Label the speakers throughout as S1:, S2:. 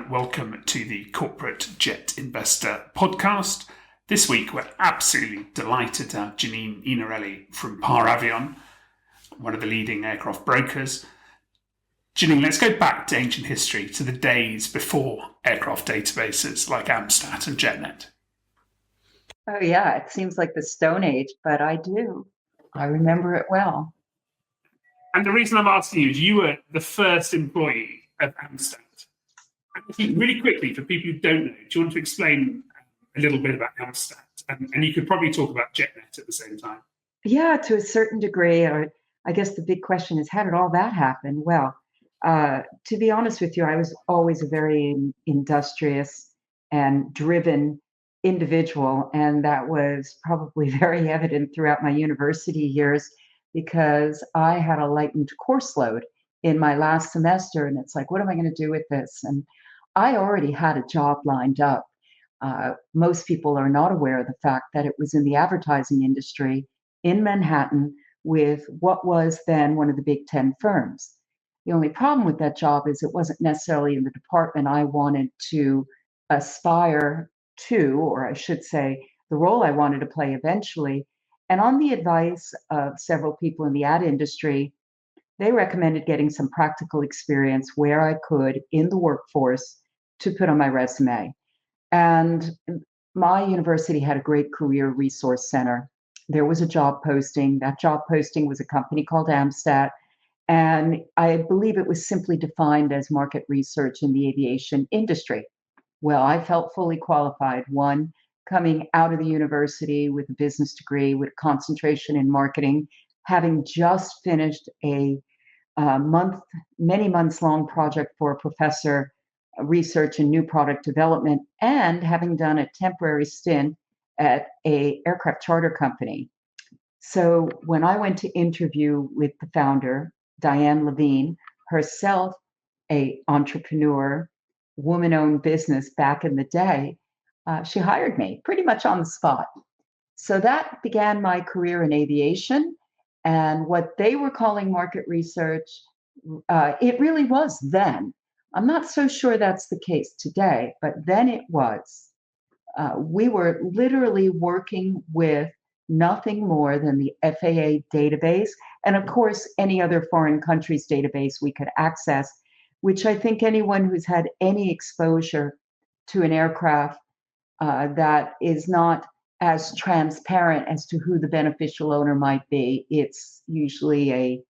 S1: and welcome to the Corporate Jet Investor podcast. This week, we're absolutely delighted to have Janine Iannarelli from Avion, one of the leading aircraft brokers. Janine, let's go back to ancient history, to the days before aircraft databases like Amstat and JetNet.
S2: Oh, yeah, it seems like the Stone Age, but I do. I remember it well.
S1: And the reason I'm asking you is you were the first employee of Amstat. Really quickly, for people who don't know, do you want to explain a little bit about Alasdair? And you could probably talk about JetNet at the same time.
S2: Yeah, to a certain degree. I guess the big question is, how did all that happen? Well, to be honest with you, I was always a very industrious and driven individual, and that was probably very evident throughout my university years because I had a lightened course load in my last semester, and it's like, what am I going to do with this? And I already had a job lined up. Most people are not aware of the fact that it was in the advertising industry in Manhattan with what was then one of the Big Ten firms. The only problem with that job is it wasn't necessarily in the department I wanted to aspire to, or I should say, the role I wanted to play eventually. And on the advice of several people in the ad industry, they recommended getting some practical experience where I could in the workforce to put on my resume. And my university had a great career resource center. There was a job posting. That job posting was a company called Amstat. And I believe it was simply defined as market research in the aviation industry. Well, I felt fully qualified. One, coming out of the university with a business degree with concentration in marketing, having just finished a many months long project for a professor, research and new product development, and having done a temporary stint at a aircraft charter company. So when I went to interview with the founder, Diane Levine, herself a entrepreneur, woman-owned business back in the day, she hired me pretty much on the spot. So that began my career in aviation. And what they were calling market research, it really was then. I'm not so sure that's the case today, but then it was. We were literally working with nothing more than the FAA database, and of course, any other foreign country's database we could access, which I think anyone who's had any exposure to an aircraft that is not as transparent as to who the beneficial owner might be. It's usually a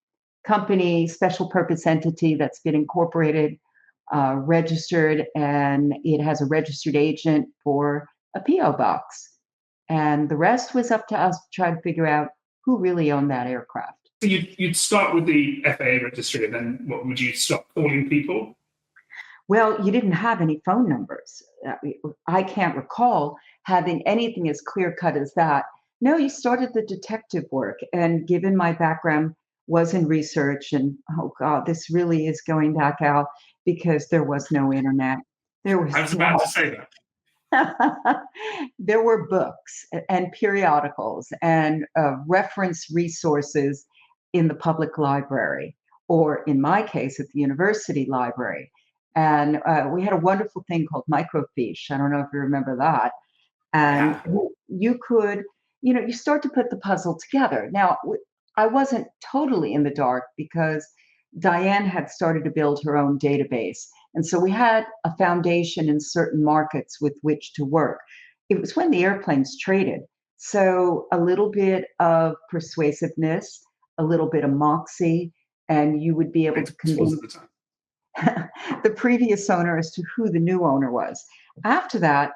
S2: company, special purpose entity that's been incorporated, registered, and it has a registered agent for a PO box. And the rest was up to us to try to figure out who really owned that aircraft.
S1: So you'd start with the FAA registry, and then what would you start calling people?
S2: Well, you didn't have any phone numbers. I can't recall having anything as clear cut as that. No, you started the detective work. And given my background was in research, and oh God, this really is going back out because there was no internet.
S1: I was about to say that.
S2: There were books and periodicals and reference resources in the public library, or in my case, at the university library. And we had a wonderful thing called microfiche. I don't know if you remember that. And
S1: Yeah.
S2: you could, you start to put the puzzle together. Now, I wasn't totally in the dark because Diane had started to build her own database. And so we had a foundation in certain markets with which to work. It was when the airplanes traded. So a little bit of persuasiveness, a little bit of moxie, and you would be able to convince the previous owner as to who the new owner was. After that,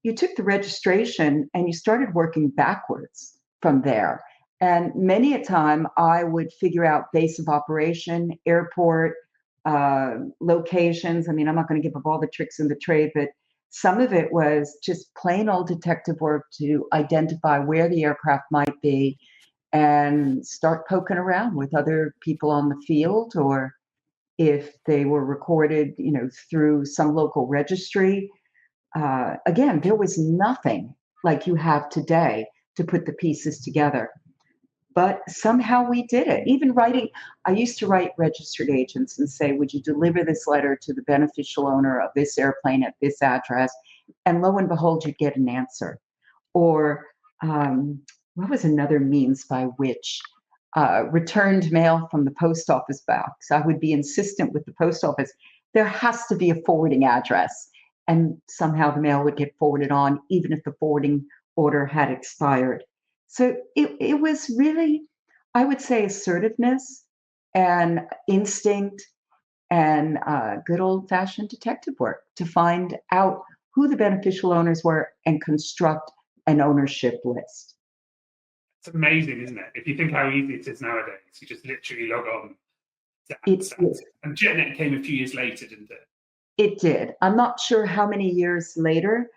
S2: you took the registration and you started working backwards from there. And many a time I would figure out base of operation, airport, locations. I mean, I'm not going to give up all the tricks in the trade, but some of it was just plain old detective work to identify where the aircraft might be and start poking around with other people on the field, or if they were recorded, through some local registry. Again, there was nothing like you have today to put the pieces together. But somehow we did it. Even writing, I used to write registered agents and say, would you deliver this letter to the beneficial owner of this airplane at this address? And lo and behold, you'd get an answer. Or what was another means by which returned mail from the post office box? I would be insistent with the post office, there has to be a forwarding address. And somehow the mail would get forwarded on, even if the forwarding order had expired. So it was really, I would say, assertiveness and instinct and good old fashioned detective work to find out who the beneficial owners were and construct an ownership list.
S1: It's amazing, isn't it? If you think how easy it is nowadays, you just literally log on to
S2: It
S1: access. And JetNet came a few years later, didn't it?
S2: It did. I'm not sure how many years later.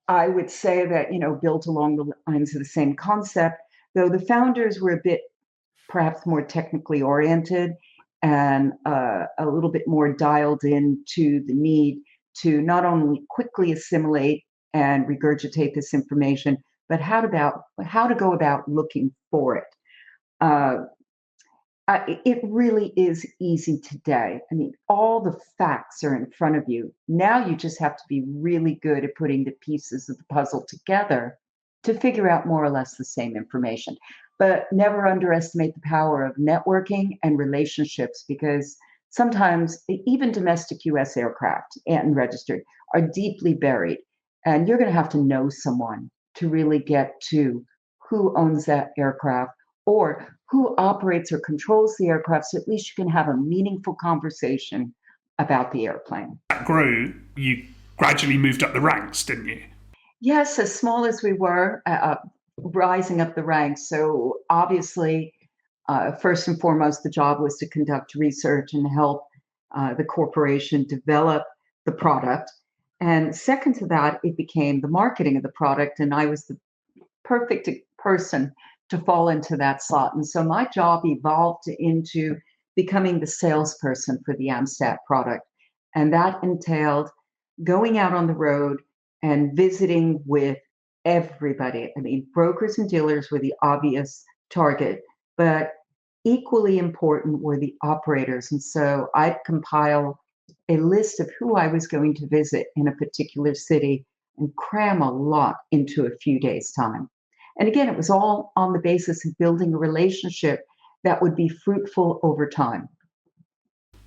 S2: I would say that, built along the lines of the same concept, though the founders were a bit perhaps more technically oriented and a little bit more dialed in to the need to not only quickly assimilate and regurgitate this information, but how to go about looking for it. It really is easy today. I mean, all the facts are in front of you. Now you just have to be really good at putting the pieces of the puzzle together to figure out more or less the same information. But never underestimate the power of networking and relationships, because sometimes even domestic US aircraft and registered are deeply buried. And you're going to have to know someone to really get to who owns that aircraft or who operates or controls the aircraft, so at least you can have a meaningful conversation about the airplane.
S1: That grew, you gradually moved up the ranks, didn't you?
S2: Yes, as small as we were, rising up the ranks. So obviously, first and foremost, the job was to conduct research and help the corporation develop the product. And second to that, it became the marketing of the product, and I was the perfect person to fall into that slot. And so my job evolved into becoming the salesperson for the AMSAT product. And that entailed going out on the road and visiting with everybody. I mean, brokers and dealers were the obvious target, but equally important were the operators. And so I'd compile a list of who I was going to visit in a particular city and cram a lot into a few days' time. And again, it was all on the basis of building a relationship that would be fruitful over time.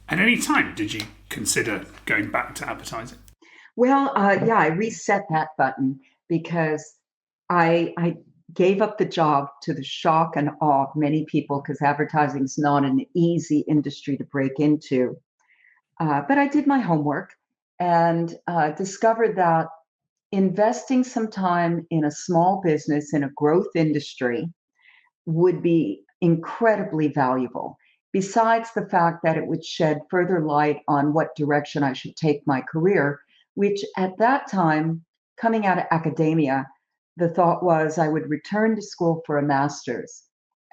S1: At any time, did you consider going back to advertising?
S2: Well, yeah, I reset that button because I gave up the job to the shock and awe of many people, because advertising is not an easy industry to break into. But I did my homework and discovered that investing some time in a small business in a growth industry would be incredibly valuable. Besides the fact that it would shed further light on what direction I should take my career, which at that time, coming out of academia, the thought was I would return to school for a master's.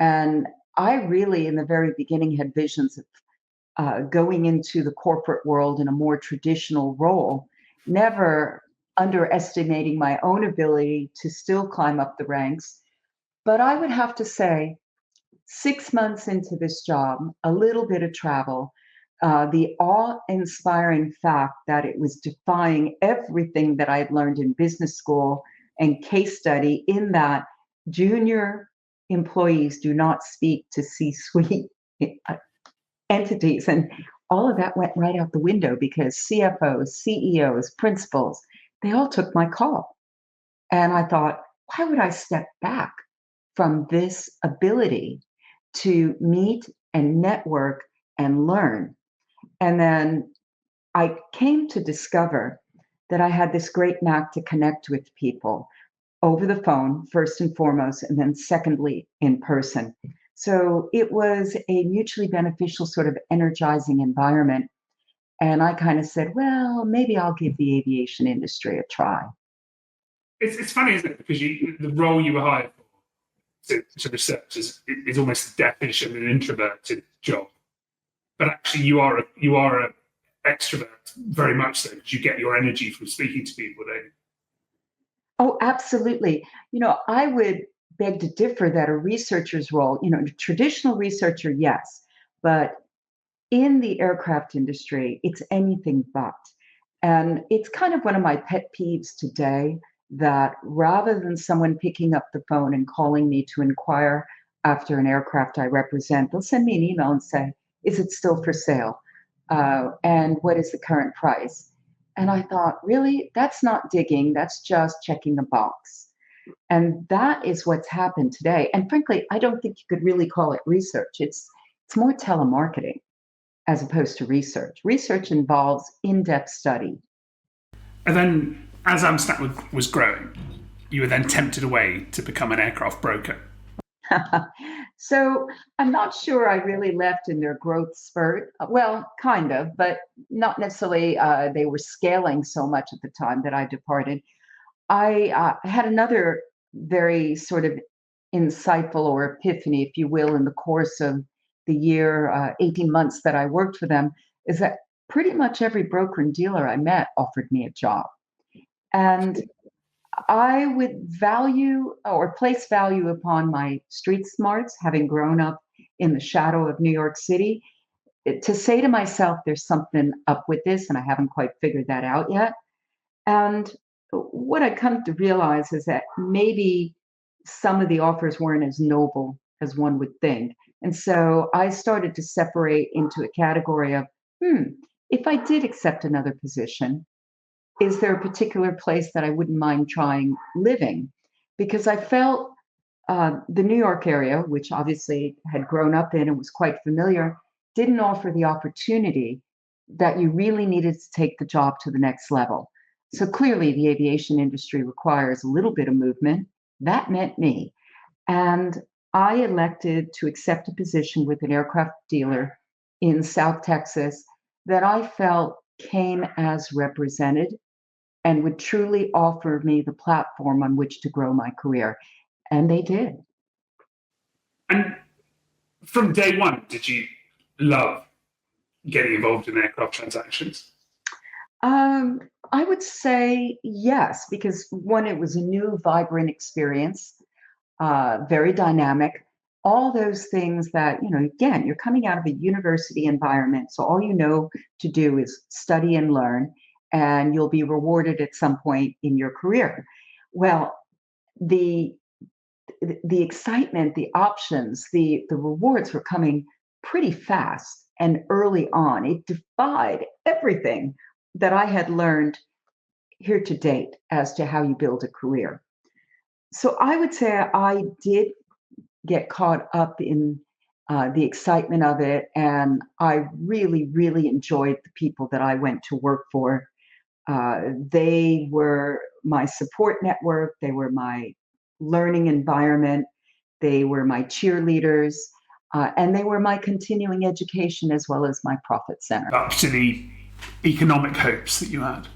S2: And I really, in the very beginning, had visions of going into the corporate world in a more traditional role, never underestimating my own ability to still climb up the ranks. But I would have to say, 6 months into this job, a little bit of travel, the awe-inspiring fact that it was defying everything that I had learned in business school and case study, in that junior employees do not speak to C-suite entities. And all of that went right out the window because CFOs, CEOs, principals, they all took my call. And I thought, why would I step back from this ability to meet and network and learn? And then I came to discover that I had this great knack to connect with people over the phone, first and foremost, and then secondly, in person. So it was a mutually beneficial, sort of energizing environment. And I kind of said, well, maybe I'll give the aviation industry a try.
S1: It's funny, isn't it? Because the role you were hired for to research is almost the definition of an introverted job. But actually, you are a extrovert, very much so, because you get your energy from speaking to people, don't you?
S2: Oh, absolutely. I would beg to differ that a researcher's role, a traditional researcher, yes, but in the aircraft industry, it's anything but. And it's kind of one of my pet peeves today that rather than someone picking up the phone and calling me to inquire after an aircraft I represent, they'll send me an email and say, is it still for sale? And what is the current price? And I thought, really? That's not digging. That's just checking a box. And that is what's happened today. And frankly, I don't think you could really call it research. It's more telemarketing as opposed to research. Research involves in-depth study.
S1: And then, as Amstat was growing, you were then tempted away to become an aircraft broker.
S2: So I'm not sure I really left in their growth spurt. Well, kind of, but not necessarily. They were scaling so much at the time that I departed. I had another very sort of insightful or epiphany, if you will, in the course of the year, 18 months that I worked for them, is that pretty much every broker and dealer I met offered me a job. And I would value or place value upon my street smarts, having grown up in the shadow of New York City, to say to myself, there's something up with this, and I haven't quite figured that out yet. And what I come to realize is that maybe some of the offers weren't as noble as one would think. And so I started to separate into a category of, if I did accept another position, is there a particular place that I wouldn't mind trying living? Because I felt the New York area, which obviously had grown up in and was quite familiar, didn't offer the opportunity that you really needed to take the job to the next level. So clearly, the aviation industry requires a little bit of movement. That meant me. And I elected to accept a position with an aircraft dealer in South Texas that I felt came as represented and would truly offer me the platform on which to grow my career. And they did.
S1: And from day one, did you love getting involved in aircraft transactions?
S2: I would say yes, because one, it was a new, vibrant experience, very dynamic. All those things that, again, you're coming out of a university environment. So all you know to do is study and learn, and you'll be rewarded at some point in your career. Well, the excitement, the options, the rewards were coming pretty fast and early on. It defied everything that I had learned here to date as to how you build a career. So I would say I did get caught up in the excitement of it, and I really, really enjoyed the people that I went to work for. They were my support network. They were my learning environment. They were my cheerleaders, and they were my continuing education as well as my profit center.
S1: Up to the economic hopes that you had?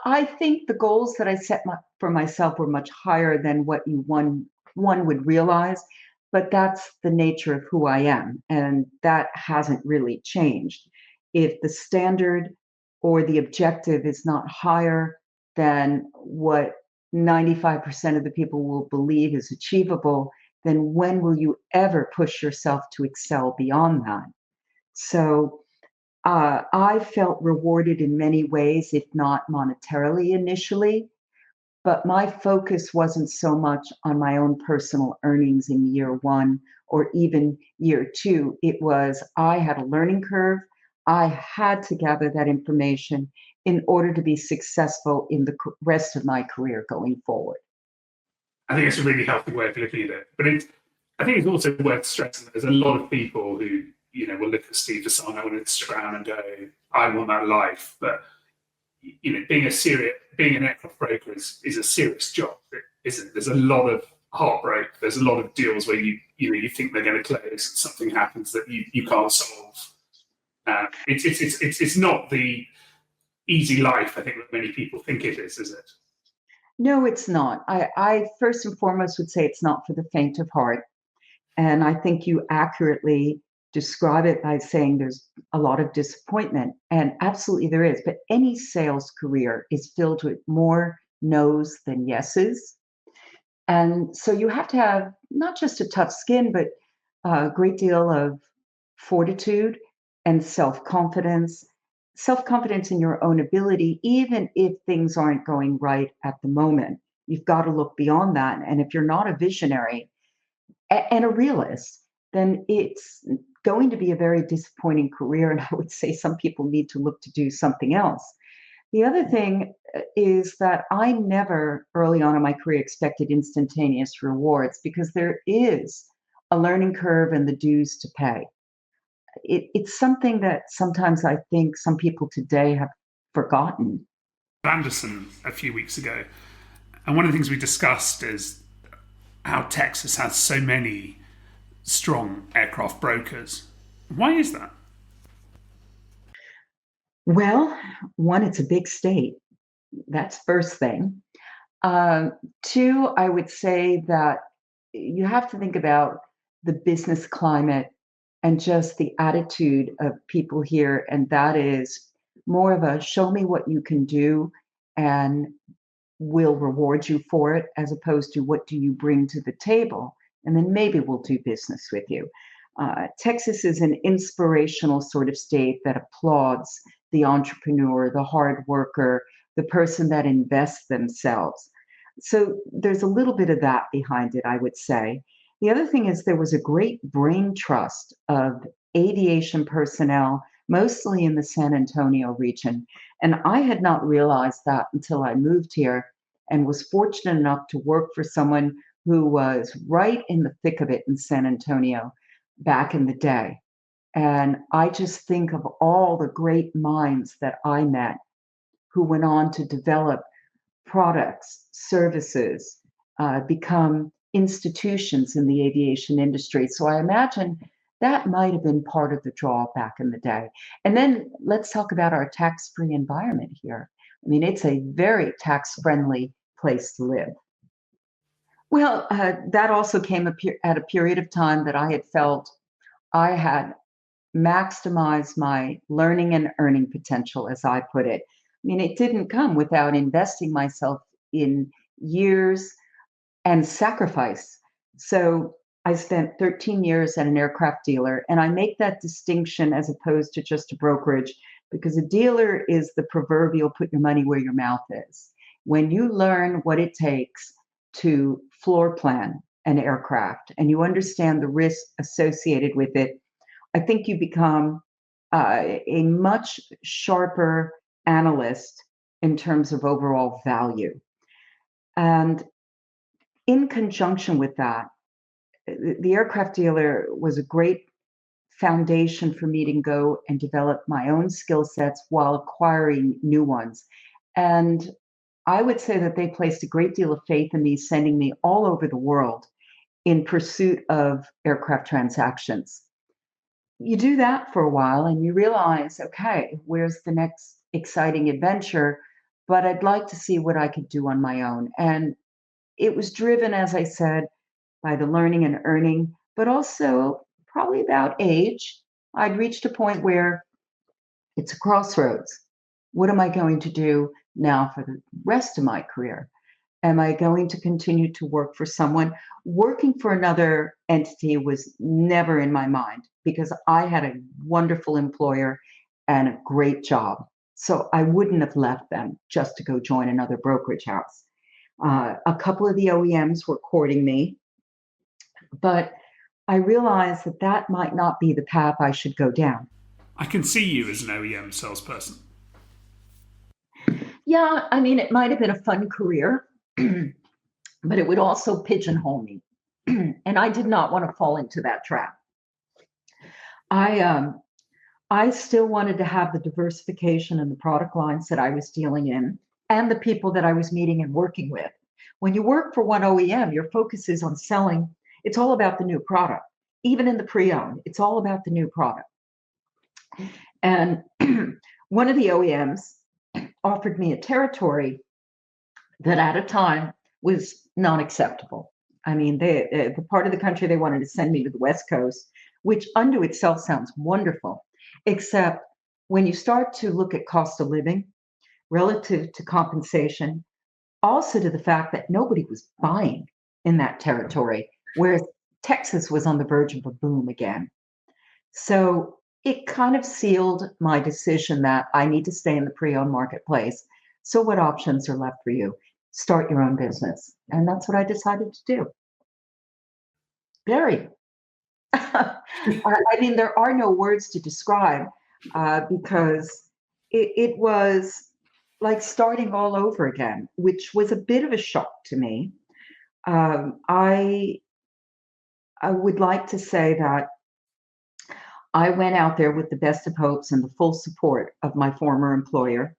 S2: I think the goals that I set for myself were much higher than what one would realize, but that's the nature of who I am, and that hasn't really changed. If the standard or the objective is not higher than what 95% of the people will believe is achievable, then when will you ever push yourself to excel beyond that? So I felt rewarded in many ways, if not monetarily initially, but my focus wasn't so much on my own personal earnings in year one or even year two. It was I had a learning curve. I had to gather that information in order to be successful in the rest of my career going forward.
S1: I think it's a really healthy way of looking at it. But I think it's also worth stressing that there's a lot of people who, will look at Steve Desano on Instagram and go, I want that life. But, being an aircraft broker is a serious job, isn't it? There's a lot of heartbreak. There's a lot of deals where you think they're going to close, something happens that you can't solve. It's not the easy life I think that many people think it is it?
S2: No, it's not. I first and foremost would say it's not for the faint of heart. And I think you accurately describe it by saying there's a lot of disappointment. And absolutely there is. But any sales career is filled with more no's than yeses. And so you have to have not just a tough skin, but a great deal of fortitude and self confidence in your own ability, even if things aren't going right at the moment. You've got to look beyond that. And if you're not a visionary and a realist, then it's going to be a very disappointing career. And I would say some people need to look to do something else. The other thing is that I never, early on in my career, expected instantaneous rewards because there is a learning curve and the dues to pay. It's something that sometimes I think some people today have forgotten.
S1: Anderson a few weeks ago, and one of the things we discussed is how Texas has so many strong aircraft brokers. Why is that?
S2: Well, one, it's a big state. That's first thing. Um, Two, I would say that you have to think about the business climate and just the attitude of people here. And that is more of a show me what you can do and we'll reward you for it, as opposed to what do you bring to the table? And then maybe we'll do business with you. Texas is an inspirational sort of state that applauds the entrepreneur, the hard worker, the person that invests themselves. So there's a little bit of that behind it, I would say. The other thing is there was a great brain trust of aviation personnel, mostly in the San Antonio region. And I had not realized that until I moved here and was fortunate enough to work for someone who was right in the thick of it in San Antonio back in the day. And I just think of all the great minds that I met who went on to develop products, services, become institutions in the aviation industry. So I imagine that might have been part of the draw back in the day. And then let's talk about our tax free environment here. I mean, it's a very tax friendly place to live. Well, that also came at a period of time that I had felt I had maximized my learning and earning potential, as I put it. I mean, it didn't come without investing myself in years and sacrifice. So I spent 13 years at an aircraft dealer, and I make that distinction as opposed to just a brokerage because a dealer is the proverbial put your money where your mouth is. When you learn what it takes to floor plan an aircraft and you understand the risk associated with it, I think you become a much sharper analyst in terms of overall value. And in conjunction with that, the aircraft dealer was a great foundation for me to go and develop my own skill sets while acquiring new ones. And I would say that they placed a great deal of faith in me, sending me all over the world in pursuit of aircraft transactions. You do that for a while and you realize, okay, where's the next exciting adventure? But I'd like to see what I could do on my own. And it was driven, as I said, by the learning and earning, but also probably about age. I'd reached a point where it's a crossroads. What am I going to do now for the rest of my career? Am I going to continue to work for someone? Working for another entity was never in my mind because I had a wonderful employer and a great job. So I wouldn't have left them just to go join another brokerage house. A couple of the OEMs were courting me, but I realized that that might not be the path I should go down.
S1: I can see you as an OEM salesperson.
S2: Yeah, I mean, it might have been a fun career, but it would also pigeonhole me. And I did not want to fall into that trap. I I still wanted to have the diversification in the product lines that I was dealing in and the people that I was meeting and working with. When you work for one OEM, your focus is on selling. It's all about the new product. Even in the pre-owned, it's all about the new product. And one of the OEMs offered me a territory that at a time was not acceptable. I mean, the part of the country they wanted to send me to the West Coast, which unto itself sounds wonderful, except when you start to look at cost of living relative to compensation, also to the fact that nobody was buying. in that territory, whereas Texas was on the verge of a boom again. So it kind of sealed my decision that I need to stay in the pre-owned marketplace. So what options are left for you? Start your own business. And that's what I decided to do. Very. I mean, there are no words to describe because it was like starting all over again, which was a bit of a shock to me. Um, I I would like to say that I went out there with the best of hopes and the full support of my former employer.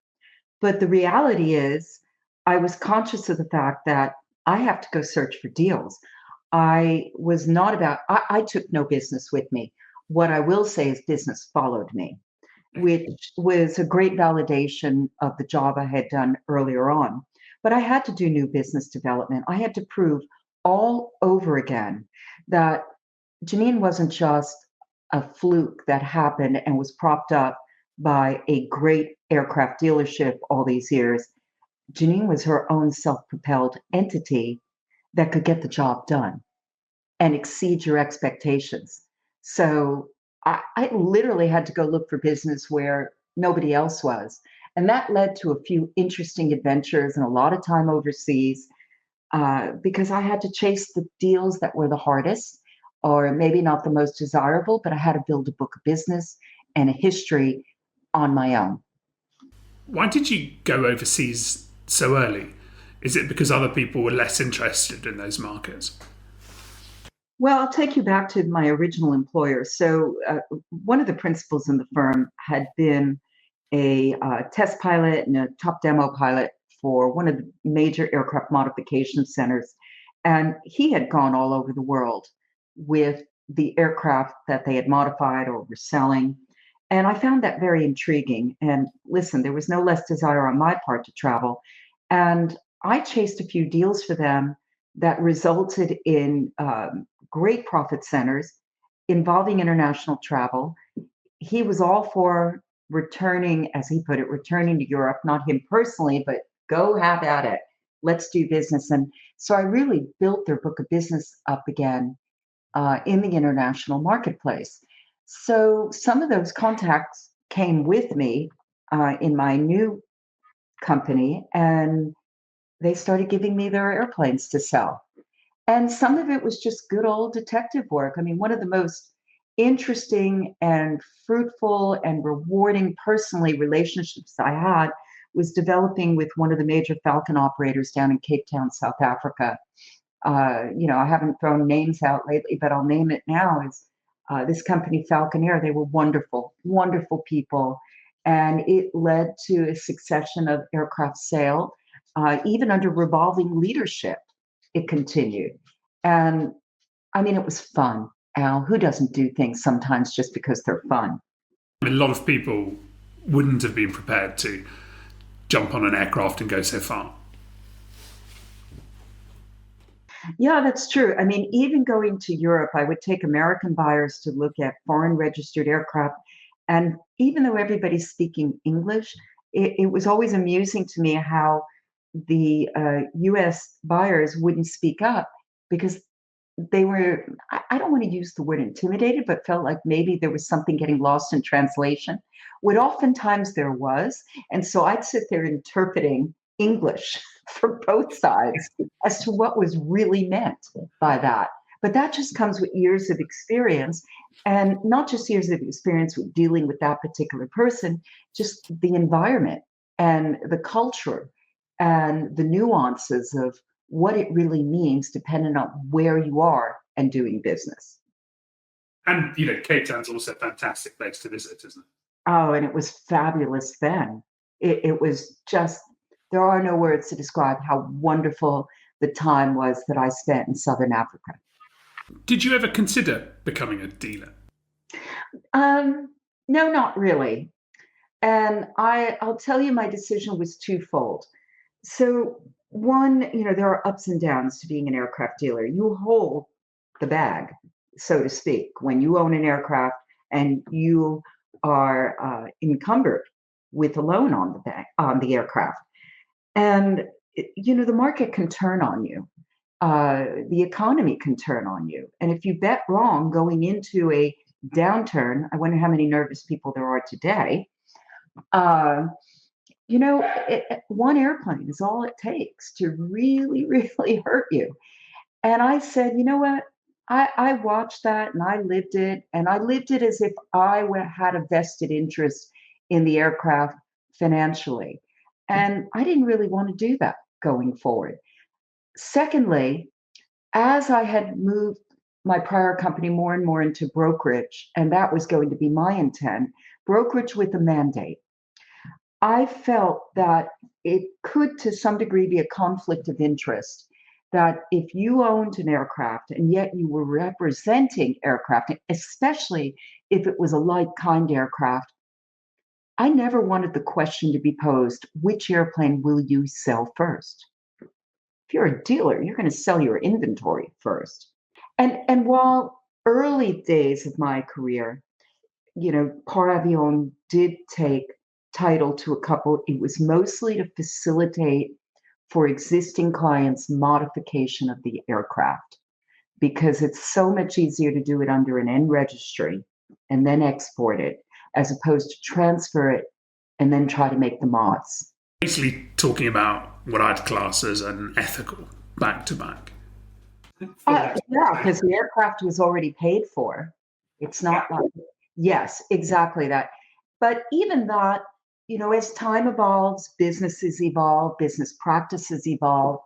S2: But the reality is, I was conscious of the fact that I have to go search for deals. I was not about, I took no business with me. What I will say is, business followed me, which was a great validation of the job I had done earlier on. But I had to do new business development. I had to prove all over again that Janine wasn't just a fluke that happened and was propped up by a great aircraft dealership all these years. Janine was her own self propelled entity that could get the job done and exceed your expectations. So I literally had to go look for business where nobody else was. And that led to a few interesting adventures and a lot of time overseas because I had to chase the deals that were the hardest or maybe not the most desirable, but I had to build a book of business and a history on my own.
S1: Why did you go overseas so early? Is it because other people were less interested in those markets?
S2: Well, I'll take you back to my original employer. So, one of the principals in the firm had been a test pilot and a top demo pilot for one of the major aircraft modification centers. And he had gone all over the world with the aircraft that they had modified or were selling. And I found that very intriguing. And listen, there was no less desire on my part to travel. And I chased a few deals for them that resulted in great profit centers involving international travel. He was all for returning, as he put it, returning to Europe, not him personally, but go have at it. Let's do business. And so I really built their book of business up again in the international marketplace. So some of those contacts came with me in my new company, and they started giving me their airplanes to sell. And some of it was just good old detective work. I mean, one of the most interesting and fruitful and rewarding personally relationships I had was developing with one of the major Falcon operators down in Cape Town, South Africa. I haven't thrown names out lately, but I'll name it now. Is this company, Falcon Air? They were wonderful, wonderful people. And it led to a succession of aircraft sale, even under revolving leadership. It continued. And I mean, it was fun. Al, who doesn't do things sometimes just because they're fun?
S1: A lot of people wouldn't have been prepared to jump on an aircraft and go so far.
S2: Yeah, that's true. I mean, even going to Europe, I would take American buyers to look at foreign registered aircraft. And even though everybody's speaking English, it was always amusing to me how the US buyers wouldn't speak up because they were, I don't want to use the word intimidated, but felt like maybe there was something getting lost in translation. What oftentimes there was. And so I'd sit there interpreting English for both sides as to what was really meant by that. But that just comes with years of experience, and not just years of experience with dealing with that particular person, just the environment and the culture and the nuances of what it really means depending on where you are and doing business.
S1: And, Cape Town's also a fantastic place to visit, isn't it?
S2: Oh, and it was fabulous then. It was just, there are no words to describe how wonderful the time was that I spent in Southern Africa.
S1: Did you ever consider becoming a dealer?
S2: Um, no, not really. And I'll tell you, my decision was twofold. So, one, there are ups and downs to being an aircraft dealer. You hold the bag, so to speak, when you own an aircraft and you are encumbered with a loan on the aircraft. And the market can turn on you. the economy can turn on you. And if you bet wrong going into a downturn, I wonder how many nervous people there are today. Uh, one airplane is all it takes to really, really hurt you. And I said, you know what? I watched that and I lived it. And I lived it as if had a vested interest in the aircraft financially. And I didn't really want to do that going forward. Secondly, as I had moved my prior company more and more into brokerage, and that was going to be my intent, brokerage with a mandate, I felt that it could, to some degree, be a conflict of interest. That if you owned an aircraft and yet you were representing aircraft, especially if it was a like kind aircraft, I never wanted the question to be posed, which airplane will you sell first? If you're a dealer, you're going to sell your inventory first. And while early days of my career, Par Avion did take title to a couple. It was mostly to facilitate for existing clients modification of the aircraft because it's so much easier to do it under an N registry and then export it as opposed to transfer it and then try to make the mods.
S1: Basically talking about what I'd class as an ethical back-to-back.
S2: Yeah, because the aircraft was already paid for. It's not like, yes, exactly that. But even that, as time evolves, businesses evolve, business practices evolve.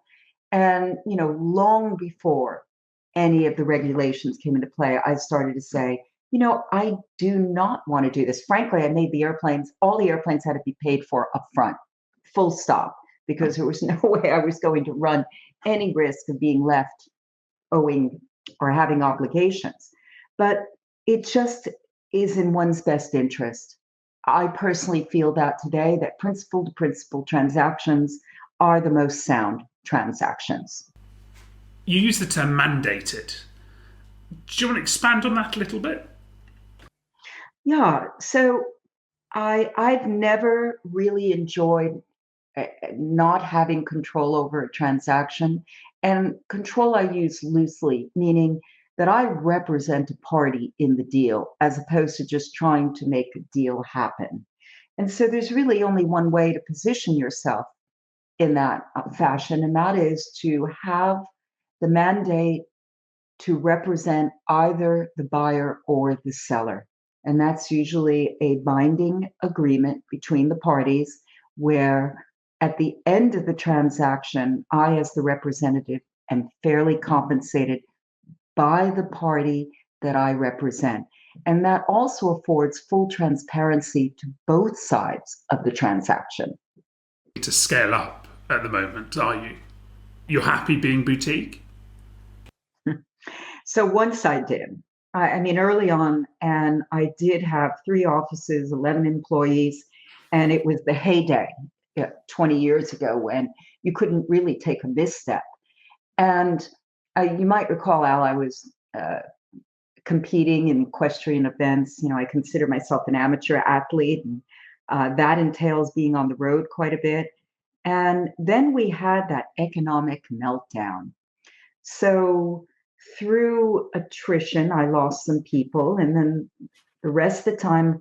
S2: And, long before any of the regulations came into play, I started to say, I do not want to do this. Frankly, I made all the airplanes had to be paid for upfront, full stop, because there was no way I was going to run any risk of being left owing or having obligations. But it just is in one's best interest. I personally feel that today, that principal to principal transactions are the most sound transactions.
S1: You use the term mandated. Do you want to expand on that a little bit?
S2: Yeah, so I've never really enjoyed not having control over a transaction. And control I use loosely, meaning that I represent a party in the deal as opposed to just trying to make a deal happen. And so there's really only one way to position yourself in that fashion, and that is to have the mandate to represent either the buyer or the seller. And that's usually a binding agreement between the parties where at the end of the transaction, I, as the representative, am fairly compensated by the party that I represent. And that also affords full transparency to both sides of the transaction.
S1: To scale up at the moment, are you? You're happy being boutique?
S2: So once I did. I mean, early on, and I did have 3 offices, 11 employees, and it was the heyday 20 years ago when you couldn't really take a misstep. And you might recall, Al, I was competing in equestrian events. I consider myself an amateur athlete, and that entails being on the road quite a bit. And then we had that economic meltdown. So through attrition, I lost some people. And then the rest of the time,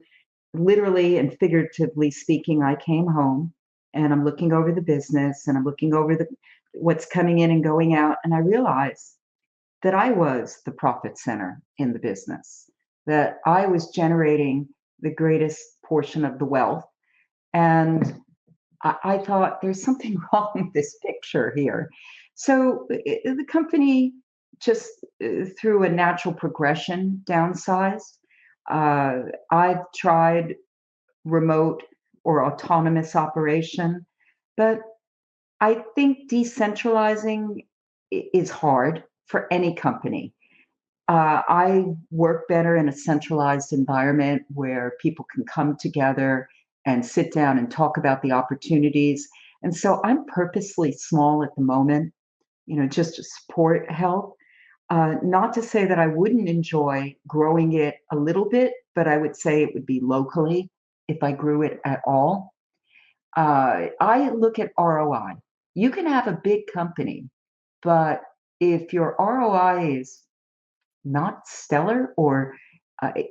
S2: literally and figuratively speaking, I came home and I'm looking over the business and I'm looking over what's coming in and going out. And I realized that I was the profit center in the business, that I was generating the greatest portion of the wealth. And I thought there's something wrong with this picture here. So the company just through a natural progression downsized. I've tried remote or autonomous operation, but I think decentralizing is hard for any company. I work better in a centralized environment where people can come together and sit down and talk about the opportunities. And so I'm purposely small at the moment, just to support health. Not to say that I wouldn't enjoy growing it a little bit, but I would say it would be locally if I grew it at all. I look at ROI. You can have a big company, but if your ROI is not stellar or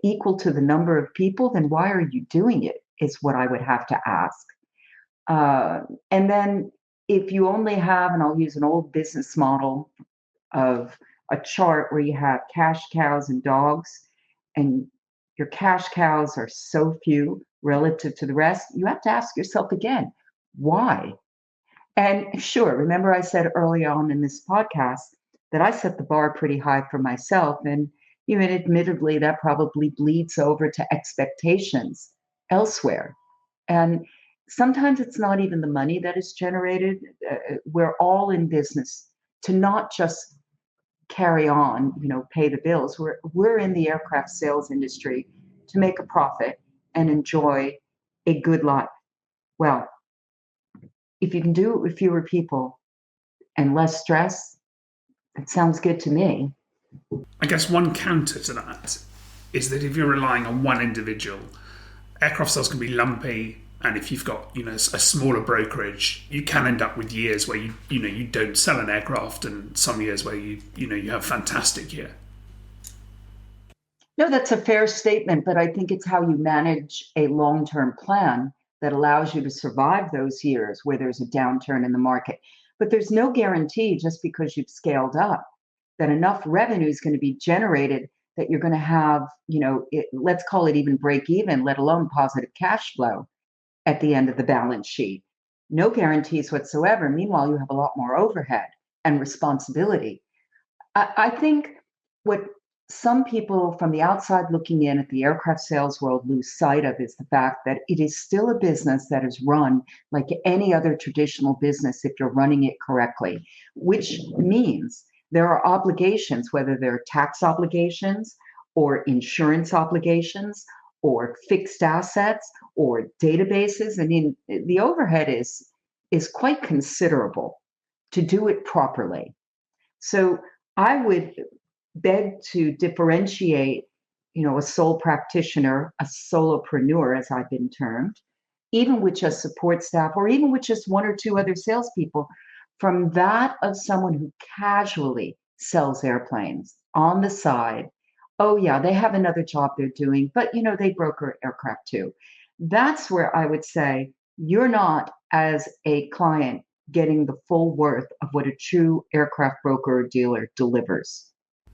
S2: equal to the number of people, then why are you doing it? Is what I would have to ask. And then if you only have, and I'll use an old business model of a chart where you have cash cows and dogs, and your cash cows are so few relative to the rest, you have to ask yourself again, why? And sure, remember I said early on in this podcast that I set the bar pretty high for myself. And admittedly, that probably bleeds over to expectations elsewhere. And sometimes it's not even the money that is generated. We're all in business to not just carry on, pay the bills. We're in the aircraft sales industry to make a profit and enjoy a good life. Well, if you can do it with fewer people and less stress, it sounds good to me.
S1: I guess one counter to that is that if you're relying on one individual, aircraft sales can be lumpy, and if you've got a smaller brokerage, you can end up with years where you don't sell an aircraft, and some years where you have a fantastic year.
S2: No, that's a fair statement, but I think it's how you manage a long-term plan that allows you to survive those years where there's a downturn in the market. But there's no guarantee just because you've scaled up that enough revenue is going to be generated that you're going to have, let's call it even break even, let alone positive cash flow at the end of the balance sheet. No guarantees whatsoever. Meanwhile, you have a lot more overhead and responsibility. I think what some people from the outside looking in at the aircraft sales world lose sight of is the fact that it is still a business that is run like any other traditional business if you're running it correctly, which means there are obligations, whether they're tax obligations or insurance obligations or fixed assets or databases. I mean, the overhead is quite considerable to do it properly. So I would beg to differentiate, a sole practitioner, a solopreneur, as I've been termed, even with just support staff or even with just one or two other salespeople, from that of someone who casually sells airplanes on the side. Oh, yeah, they have another job they're doing, but, they broker aircraft too. That's where I would say you're not, as a client, getting the full worth of what a true aircraft broker or dealer delivers.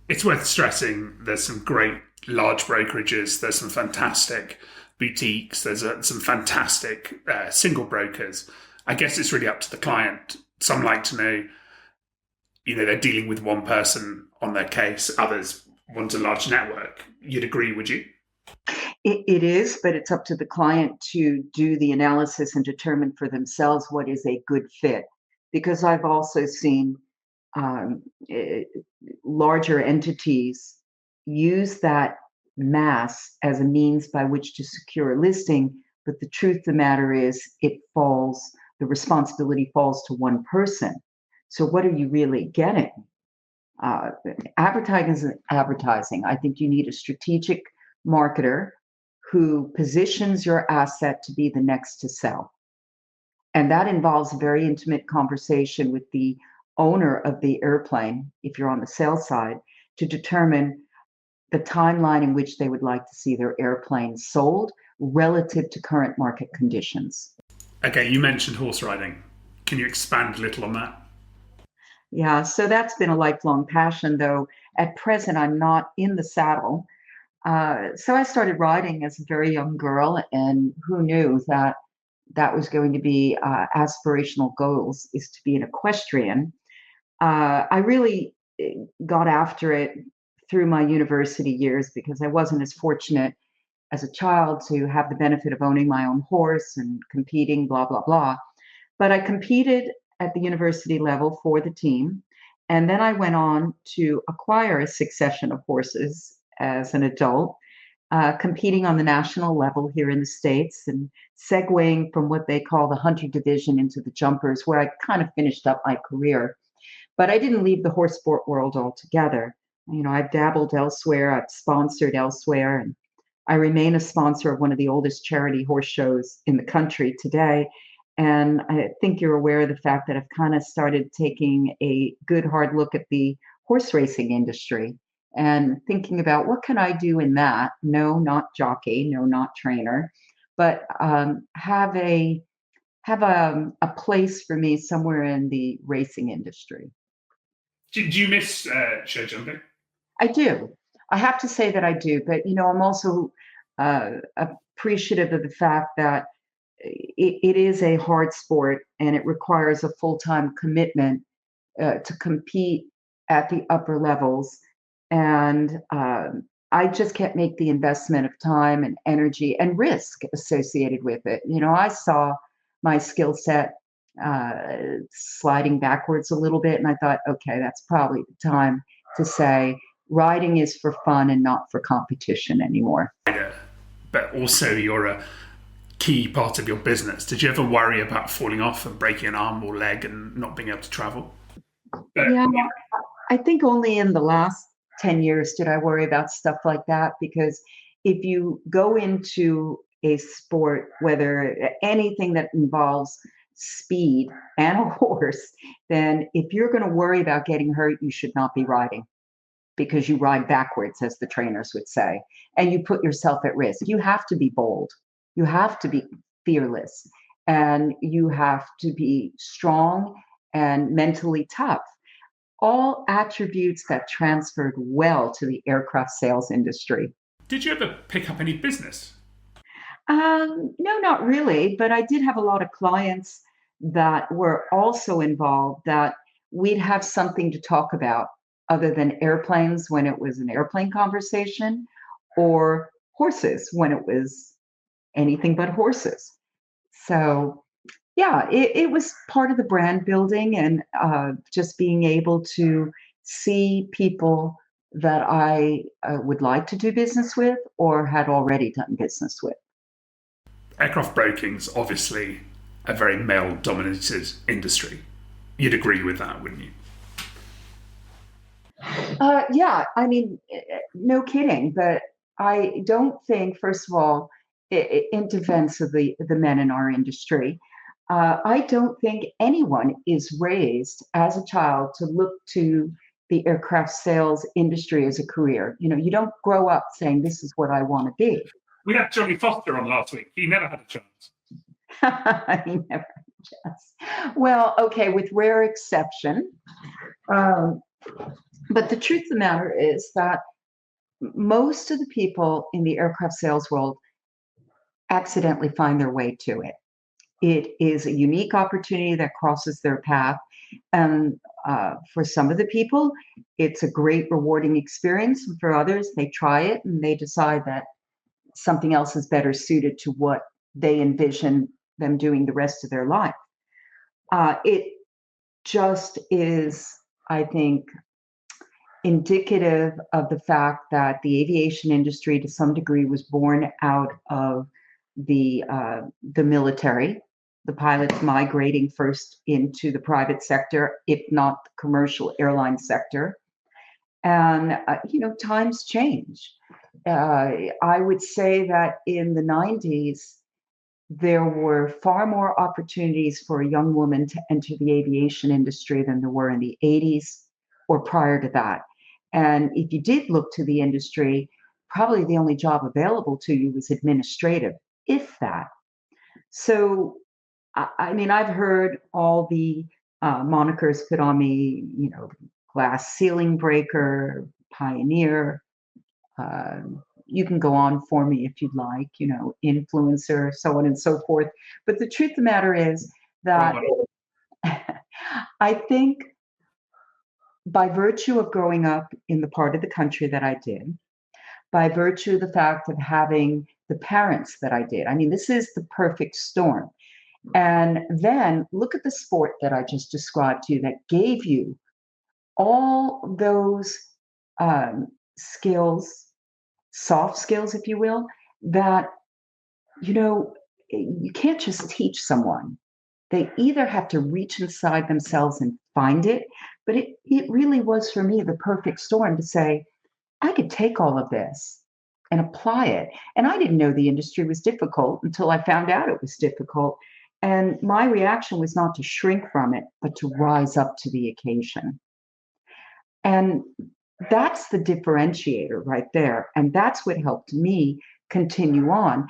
S1: It's worth stressing there's some great large brokerages, there's some fantastic boutiques, there's some fantastic single brokers. I guess it's really up to the client. Some like to know, they're dealing with one person on their case. Others want a large network. You'd agree, would you?
S2: It is, but it's up to the client to do the analysis and determine for themselves what is a good fit. Because I've also seen larger entities use that mass as a means by which to secure a listing. But the truth of the matter is the responsibility falls to one person. So what are you really getting? Advertising is advertising. I think you need a strategic marketer who positions your asset to be the next to sell. And that involves a very intimate conversation with the owner of the airplane, if you're on the sales side, to determine the timeline in which they would like to see their airplane sold relative to current market conditions.
S1: Okay, you mentioned horse riding. Can you expand a little on that?
S2: Yeah, so that's been a lifelong passion, though at present I'm not in the saddle. So I started riding as a very young girl, and who knew that was going to be aspirational goals, is to be an equestrian. I really got after it through my university years because I wasn't as fortunate as a child to have the benefit of owning my own horse and competing, blah, blah, blah. But I competed at the university level for the team. And then I went on to acquire a succession of horses as an adult, competing on the national level here in the States and segueing from what they call the hunter division into the jumpers, where I kind of finished up my career. But I didn't leave the horse sport world altogether. I've dabbled elsewhere, I've sponsored elsewhere, and I remain a sponsor of one of the oldest charity horse shows in the country today. And I think you're aware of the fact that I've kind of started taking a good hard look at the horse racing industry and thinking about what can I do in that? No, not jockey, no, not trainer, but have a place for me somewhere in the racing industry.
S1: Do you miss show jumping?
S2: I do. I have to say that I do, but I'm also appreciative of the fact that it is a hard sport and it requires a full-time commitment to compete at the upper levels. And I just can't make the investment of time and energy and risk associated with it. I saw my skill set sliding backwards a little bit, and I thought, okay, that's probably the time to say riding is for fun and not for competition anymore.
S1: But also, you're a key part of your business. Did you ever worry about falling off and breaking an arm or leg and not being able to travel?
S2: Yeah, I think only in the last 10 years did I worry about stuff like that, because if you go into a sport, whether anything that involves speed and a horse, then if you're going to worry about getting hurt, you should not be riding, because you ride backwards, as the trainers would say, and you put yourself at risk. You have to be bold, you have to be fearless, and you have to be strong and mentally tough. All attributes that transferred well to the aircraft sales industry.
S1: Did you ever pick up any business?
S2: No, not really, but I did have a lot of clients that were also involved, that we'd have something to talk about other than airplanes when it was an airplane conversation, or horses when it was anything but horses. So yeah, it was part of the brand building, and just being able to see people that I would like to do business with or had already done business with.
S1: Aircraft broking's obviously a very male-dominated industry. You'd agree with that, wouldn't you?
S2: Yeah, I mean, no kidding. But I don't think, first of all, in defense of the men in our industry, I don't think anyone is raised as a child to look to the aircraft sales industry as a career. You don't grow up saying, this is what I want to be.
S1: We had Johnny Foster on last week. He never had a chance.
S2: He never had a chance. Well, okay, with rare exception. But the truth of the matter is that most of the people in the aircraft sales world accidentally find their way to it. It is a unique opportunity that crosses their path. And for some of the people, it's a great, rewarding experience. And for others, they try it and they decide that something else is better suited to what they envision them doing the rest of their life. It just is, I think, indicative of the fact that the aviation industry, to some degree, was born out of the military, the pilots migrating first into the private sector, if not the commercial airline sector. And times change. I would say that in the 90s, there were far more opportunities for a young woman to enter the aviation industry than there were in the 80s or prior to that. And if you did look to the industry, probably the only job available to you was administrative, if that. So, I mean, I've heard all the monikers put on me, glass ceiling breaker, pioneer. You can go on for me if you'd like, influencer, so on and so forth. But the truth of the matter is that I think, by virtue of growing up in the part of the country that I did, by virtue of the fact of having the parents that I did, I mean, this is the perfect storm. And then look at the sport that I just described to you that gave you all those skills, soft skills, if you will, that, you can't just teach someone. They either have to reach inside themselves and find it, but it really was for me the perfect storm to say, I could take all of this and apply it. And I didn't know the industry was difficult until I found out it was difficult. And my reaction was not to shrink from it, but to rise up to the occasion. And that's the differentiator right there. And that's what helped me continue on,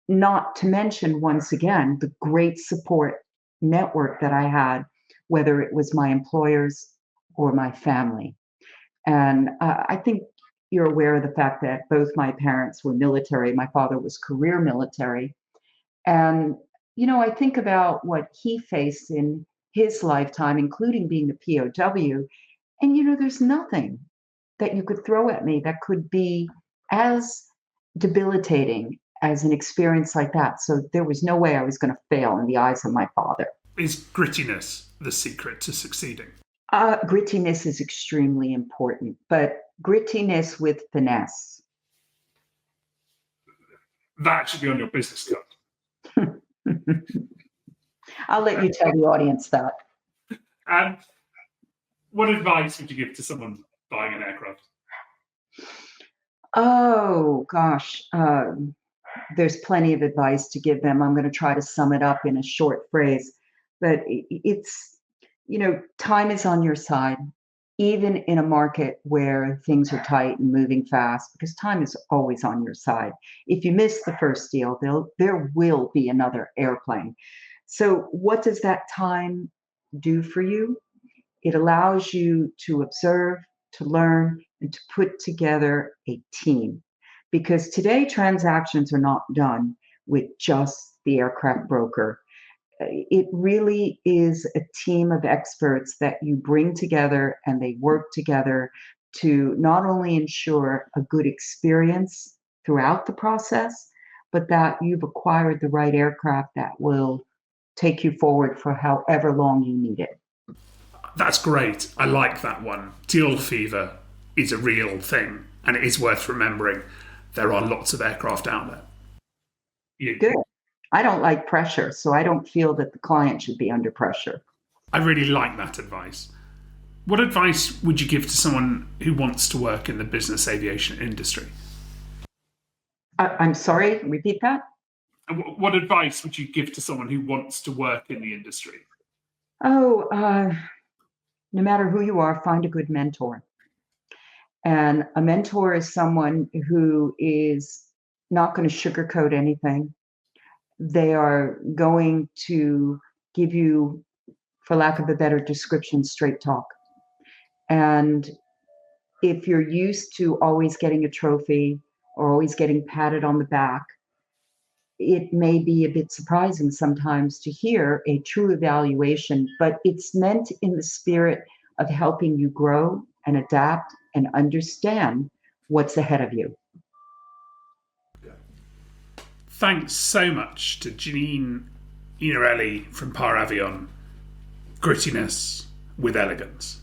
S2: not to mention, once again, the great support network that I had, whether it was my employers or my family. And I think you're aware of the fact that both my parents were military. My father was career military. And, I think about what he faced in his lifetime, including being the POW. And, there's nothing that you could throw at me that could be as debilitating as an experience like that. So there was no way I was going to fail in the eyes of my father.
S1: Is grittiness the secret to succeeding?
S2: Grittiness is extremely important, but grittiness with finesse.
S1: That should be on your business card.
S2: I'll let you tell the audience that.
S1: And what advice would you give to someone buying an aircraft?
S2: Oh, gosh. There's plenty of advice to give them. I'm going to try to sum it up in a short phrase. But it's, time is on your side, even in a market where things are tight and moving fast, because time is always on your side. If you miss the first deal, there will be another airplane. So what does that time do for you? It allows you to observe, to learn, and to put together a team. Because today transactions are not done with just the aircraft broker. It really is a team of experts that you bring together, and they work together to not only ensure a good experience throughout the process, but that you've acquired the right aircraft that will take you forward for however long you need it.
S1: That's great. I like that one. Deal fever is a real thing, and it is worth remembering. There are lots of aircraft out there.
S2: Good. I don't like pressure, so I don't feel that the client should be under pressure.
S1: I really like that advice. What advice would you give to someone who wants to work in the business aviation industry?
S2: I'm sorry, repeat that?
S1: What advice would you give to someone who wants to work in the industry?
S2: No matter who you are, find a good mentor. And a mentor is someone who is not going to sugarcoat anything. They are going to give you, for lack of a better description, straight talk. And if you're used to always getting a trophy or always getting patted on the back, it may be a bit surprising sometimes to hear a true evaluation, but it's meant in the spirit of helping you grow and adapt and understand what's ahead of you.
S1: Thanks so much to Janine Iannarelli from Avion. Grittiness with elegance.